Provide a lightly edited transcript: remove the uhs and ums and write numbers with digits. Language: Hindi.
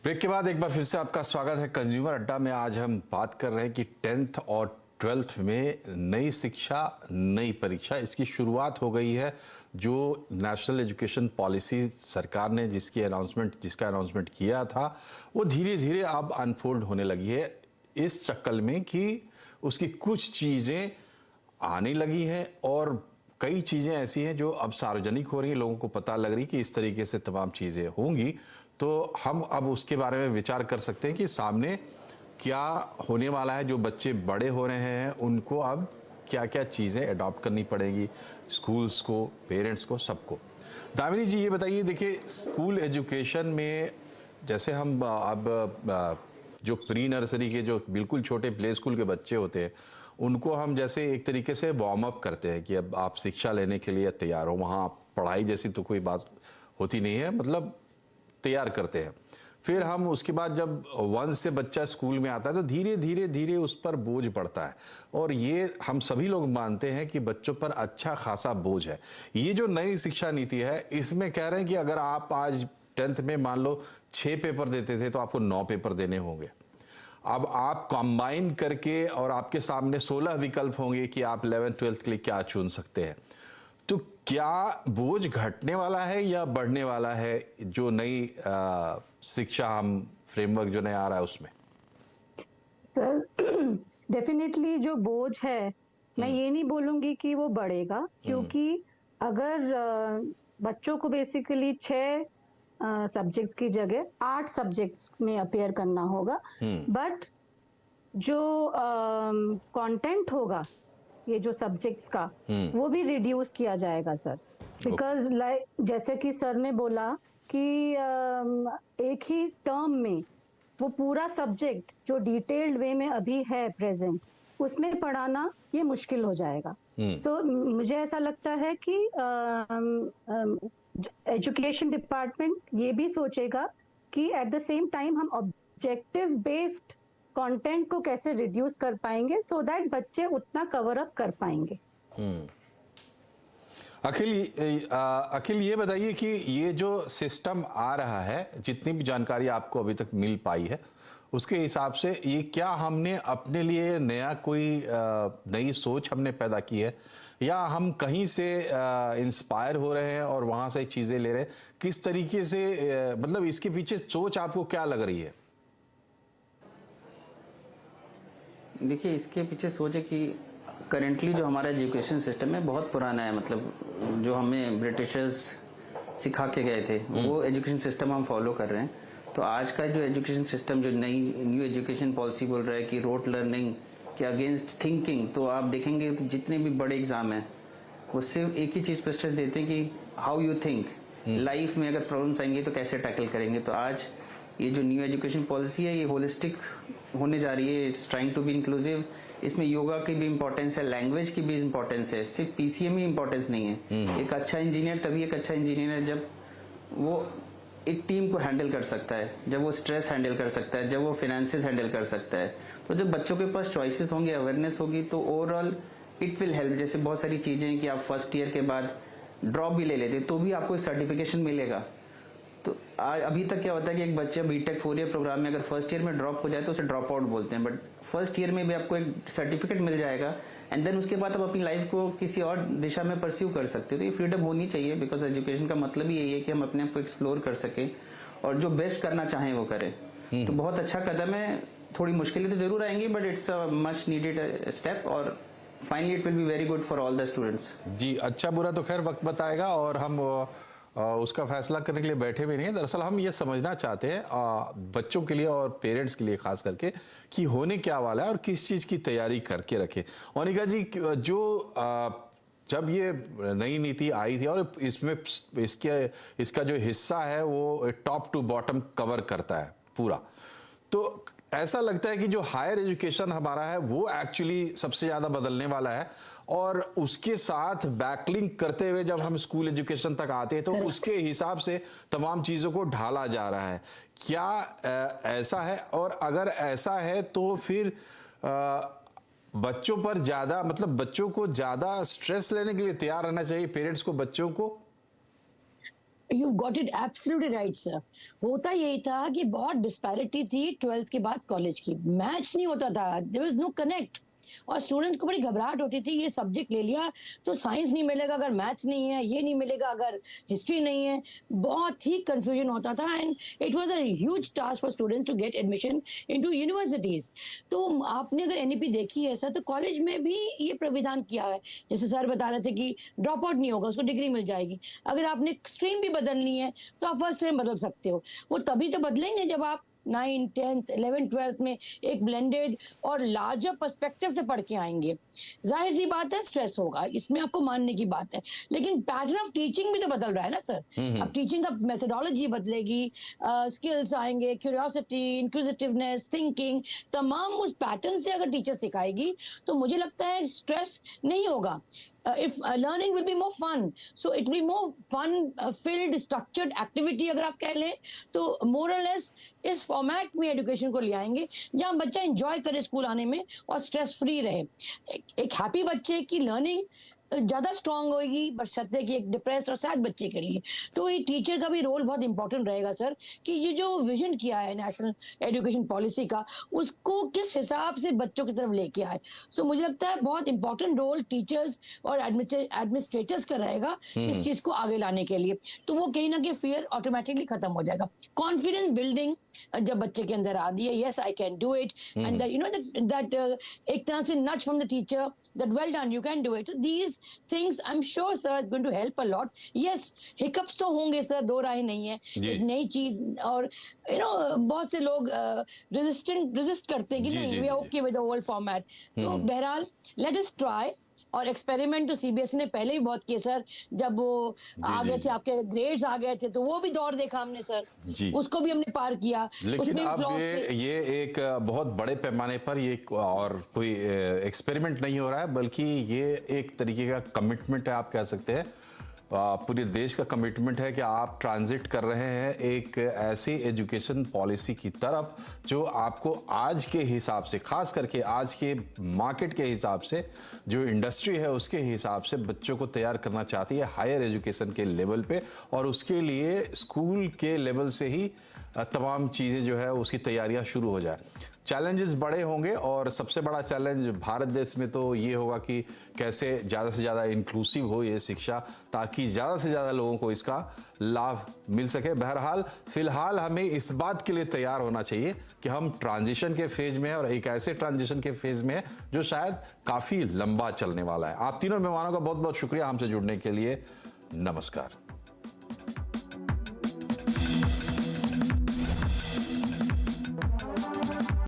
ब्रेक के बाद एक बार फिर से आपका स्वागत है कंज्यूमर अड्डा में। आज हम बात कर रहे हैं कि 10th और 12th में नई शिक्षा नई परीक्षा, इसकी शुरुआत हो गई है। जो नेशनल एजुकेशन पॉलिसी सरकार ने जिसका अनाउंसमेंट किया था, वो धीरे धीरे अब अनफोल्ड होने लगी है इस चक्कर में कि उसकी कुछ चीज़ें आने लगी हैं और कई चीज़ें ऐसी हैं जो अब सार्वजनिक हो रही हैं, लोगों को पता लग रही कि इस तरीके से तमाम चीज़ें होंगी। तो हम अब उसके बारे में विचार कर सकते हैं कि सामने क्या होने वाला है। जो बच्चे बड़े हो रहे हैं उनको अब क्या क्या चीज़ें अडॉप्ट करनी पड़ेगी, स्कूल्स को, पेरेंट्स को, सबको। दामिनी जी ये बताइए, देखिए स्कूल एजुकेशन में जैसे हम अब जो प्री नर्सरी के जो बिल्कुल छोटे प्ले स्कूल के बच्चे होते हैं उनको हम जैसे एक तरीके से वार्म अप करते हैं कि अब आप शिक्षा लेने के लिए तैयार हो। वहाँ पढ़ाई जैसी तो कोई बात होती नहीं है, मतलब तैयार करते हैं। फिर हम उसके बाद जब 1 से बच्चा स्कूल में आता है तो धीरे धीरे धीरे उस पर बोझ पड़ता है, और ये हम सभी लोग मानते हैं कि बच्चों पर अच्छा खासा बोझ है। ये जो नई शिक्षा नीति है इसमें कह रहे हैं कि अगर आप आज 10th में मान लो 6 पेपर देते थे तो आपको 9 पेपर देने होंगे। अब आप कंबाइन करके और आपके सामने 16 विकल्प होंगे कि आप 11th 12th के लिए क्या चुन सकते हैं। तो क्या बोझ घटने वाला है या बढ़ने वाला है जो नई शिक्षा हम फ्रेमवर्क जो नया आ रहा है उसमें? सर डेफिनेटली जो बोझ है, मैं ये नहीं बोलूंगी कि वो बढ़ेगा, क्योंकि अगर बच्चों को बेसिकली 6 सब्जेक्ट्स की जगह 8 सब्जेक्ट्स में अपेयर करना होगा, बट जो कंटेंट होगा ये जो सब्जेक्ट्स का वो भी रिड्यूस किया जाएगा सर। बिकॉज जैसे कि सर ने बोला कि एक ही टर्म में वो पूरा सब्जेक्ट जो डिटेल्ड वे में अभी है प्रेजेंट उसमें पढ़ाना ये मुश्किल हो जाएगा। सो मुझे ऐसा लगता है कि एजुकेशन डिपार्टमेंट ये भी सोचेगा कि एट द सेम टाइम हम ऑब्जेक्टिव बेस्ड कंटेंट को कैसे रिड्यूस कर पाएंगे सो दैट बच्चे उतना कवर अप कर पाएंगे। अखिल ये बताइए कि ये जो सिस्टम आ रहा है, जितनी भी जानकारी आपको अभी तक मिल पाई है उसके हिसाब से ये क्या हमने अपने लिए नया कोई नई सोच हमने पैदा की है, या हम कहीं से इंस्पायर हो रहे हैं और वहां से चीजें ले रहे हैं? किस तरीके से मतलब इसके पीछे सोच आपको क्या लग रही है? देखिए, इसके पीछे सोच है कि करेंटली जो हमारा एजुकेशन सिस्टम है बहुत पुराना है। मतलब जो हमें ब्रिटिशर्स सिखा के गए थे वो एजुकेशन सिस्टम हम फॉलो कर रहे हैं। तो आज का जो एजुकेशन सिस्टम जो न्यू एजुकेशन पॉलिसी बोल रहा है कि रोट लर्निंग के अगेंस्ट थिंकिंग, तो आप देखेंगे तो जितने भी बड़े एग्जाम हैं वो सिर्फ एक ही चीज़ पर स्ट्रेस देते हैं कि हाउ यू थिंक, लाइफ में अगर प्रॉब्लम्स आएंगे तो कैसे टैकल करेंगे। तो आज ये जो न्यू एजुकेशन पॉलिसी है ये होलिस्टिक होने जा रही है, it's trying to be inclusive. इसमें योगा की भी इंपॉर्टेंस है, लैंग्वेज की भी इंपॉर्टेंस है, सिर्फ पीसीएम ही इंपॉर्टेंस नहीं है। एक अच्छा इंजीनियर तभी एक अच्छा इंजीनियर है जब वो एक टीम को हैंडल कर सकता है, जब वो स्ट्रेस हैंडल कर सकता है, जब वो फिनेंसेस हैंडल कर सकता है। तो जब बच्चों के पास चॉइसेस होंगे, अवेयरनेस होगी, तो ओवरऑल इट विल हेल्प। जैसे बहुत सारी चीजें हैं कि आप फर्स्ट ईयर के बाद ड्रॉप भी ले लेते तो भी आपको सर्टिफिकेशन मिलेगा। तो अभी तक क्या होता है कि एक बच्चा बीटेक 4 ईयर प्रोग्राम में अगर फर्स्ट ईयर में ड्रॉप हो जाए तो उसे ड्रॉप आउट बोलते हैं, बट फर्स्ट ईयर में भी आपको एक सर्टिफिकेट मिल जाएगा एंड देन उसके बाद आप अपनी लाइफ को किसी और दिशा में परस्यू कर सकते हो। तो ये फ्रीडम होनी चाहिए, बिकॉज एजुकेशन का मतलब ही यही है कि हम अपने आप को एक्सप्लोर कर सकें और जो बेस्ट करना चाहें वो करें। तो बहुत अच्छा कदम है। थोड़ी मुश्किलें तो जरूर आएंगी but it's a much needed step, और finally it will be very good for all the students. जी, अच्छा बुरा तो खैर वक्त बताएगा और हम उसका फैसला करने के लिए बैठे भी नहीं हैं। दरअसल हम ये समझना चाहते हैं बच्चों के लिए और पेरेंट्स के लिए खास करके कि होने क्या वाला है और किस चीज़ की तैयारी करके रखें। मोनिका जी, जो जब ये नई नीति आई थी और इसमें इसका जो हिस्सा है वो टॉप टू बॉटम कवर करता है पूरा, तो ऐसा लगता है कि जो हायर एजुकेशन हमारा है वो एक्चुअली सबसे ज़्यादा बदलने वाला है, और उसके साथ बैकलिंक करते हुए जब हम स्कूल एजुकेशन तक आते हैं तो उसके हिसाब से तमाम चीज़ों को ढाला जा रहा है। क्या ऐसा है? और अगर ऐसा है तो फिर बच्चों पर ज़्यादा, मतलब बच्चों को ज़्यादा स्ट्रेस लेने के लिए तैयार रहना चाहिए पेरेंट्स को बच्चों को? You got it absolutely right sir. होता यही था कि बहुत डिस्पैरिटी थी 12th के बाद कॉलेज की, मैच नहीं होता था, देयर वाज नो कनेक्ट, और स्टूडेंट्स को बड़ी घबराहट होती थी, ये सब्जेक्ट ले लिया तो साइंस नहीं मिलेगा अगर मैथ्स नहीं है, ये नहीं मिलेगा अगर हिस्ट्री नहीं है, बहुत ही कंफ्यूजन होता था। And it was a huge task for students to get admission into universities. तो आपने अगर एनईपी देखी है सर, तो कॉलेज में भी ये प्राविधान किया है, जैसे सर बता रहे थे कि ड्रॉप आउट नहीं होगा, उसको डिग्री मिल जाएगी। अगर आपने स्ट्रीम भी बदलनी है तो आप फर्स्ट टाइम बदल सकते हो। वो तभी तो बदलेंगे जब आप 9, 10th, 11th, 12th में एक ब्लेंडेड और लार्जर पर्सपेक्टिव से पढ़ के आएंगे। जाहिर सी बात है स्ट्रेस होगा, इसमें आपको मानने की बात है, लेकिन पैटर्न ऑफ टीचिंग भी तो बदल रहा है ना सर। अब टीचिंग का मेथोडोलॉजी बदलेगी, स्किल्स आएंगे, क्यूरियोसिटी, इंक्विजिटिवनेस, थिंकिंग, तमाम उस पैटर्न से अगर टीचर सिखाएगी तो मुझे लगता है स्ट्रेस नहीं होगा। If learning will be more fun, so it will be more fun filled structured activity अगर आप कह लें तो more or less इस फॉर्मेट में एजुकेशन को ले आएंगे जहाँ बच्चा एंजॉय करे स्कूल आने में और स्ट्रेस फ्री रहे। एक हैप्पी बच्चे की लर्निंग ज्यादा स्ट्रांग होगी बशर्ते कि एक डिप्रेस्ड और सैड बच्चे के लिए। तो ये टीचर का भी रोल बहुत इंपॉर्टेंट रहेगा सर, कि ये जो विजन किया है नेशनल एजुकेशन पॉलिसी का, उसको किस हिसाब से बच्चों की तरफ लेके आए। सो मुझे लगता है बहुत इंपॉर्टेंट रोल टीचर्स और एडमिनिस्ट्रेटर्स का रहेगा इस चीज को आगे लाने के लिए। तो वो कहीं ना कहीं फियर ऑटोमेटिकली खत्म हो जाएगा। कॉन्फिडेंस बिल्डिंग जब बच्चे के अंदर आ दिए, yes I can do it, and that you know that एक तरह से notch from the teacher that well done, you can do it. These things I'm sure sir is going to help a lot. Yes, hiccups तो होंगे सर, दो राय नहीं है, एक नई चीज, और यू नो बहुत से लोग रेजिस्ट करते हैं कि नहीं, we are okay with the old format. तो बहरहाल लेट अस ट्राई। और एक्सपेरिमेंट तो सीबीएसई ने पहले भी बहुत किए सर, जब वो आ गए थे, आपके ग्रेड्स आ गए थे, तो वो भी दौर देखा हमने सर, उसको भी हमने पार किया। लेकिन अब ये एक बहुत बड़े पैमाने पर ये और कोई एक्सपेरिमेंट नहीं हो रहा है, बल्कि ये एक तरीके का कमिटमेंट है, आप कह सकते हैं पूरे देश का कमिटमेंट है कि आप ट्रांजिट कर रहे हैं एक ऐसी एजुकेशन पॉलिसी की तरफ जो आपको आज के हिसाब से, खास करके आज के मार्केट के हिसाब से, जो इंडस्ट्री है उसके हिसाब से बच्चों को तैयार करना चाहती है हायर एजुकेशन के लेवल पे, और उसके लिए स्कूल के लेवल से ही तमाम चीज़ें जो है उसकी तैयारियां शुरू हो जाए। चैलेंजेस बड़े होंगे, और सबसे बड़ा चैलेंज भारत देश में तो ये होगा कि कैसे ज़्यादा से ज़्यादा इंक्लूसिव हो ये शिक्षा, ताकि ज़्यादा से ज़्यादा लोगों को इसका लाभ मिल सके। बहरहाल फिलहाल हमें इस बात के लिए तैयार होना चाहिए कि हम ट्रांजिशन के फेज में हैं, और एक ऐसे ट्रांजिशन के फेज में है जो शायद काफ़ी लंबा चलने वाला है। आप तीनों मेहमानों का बहुत बहुत शुक्रिया हमसे जुड़ने के लिए। नमस्कार।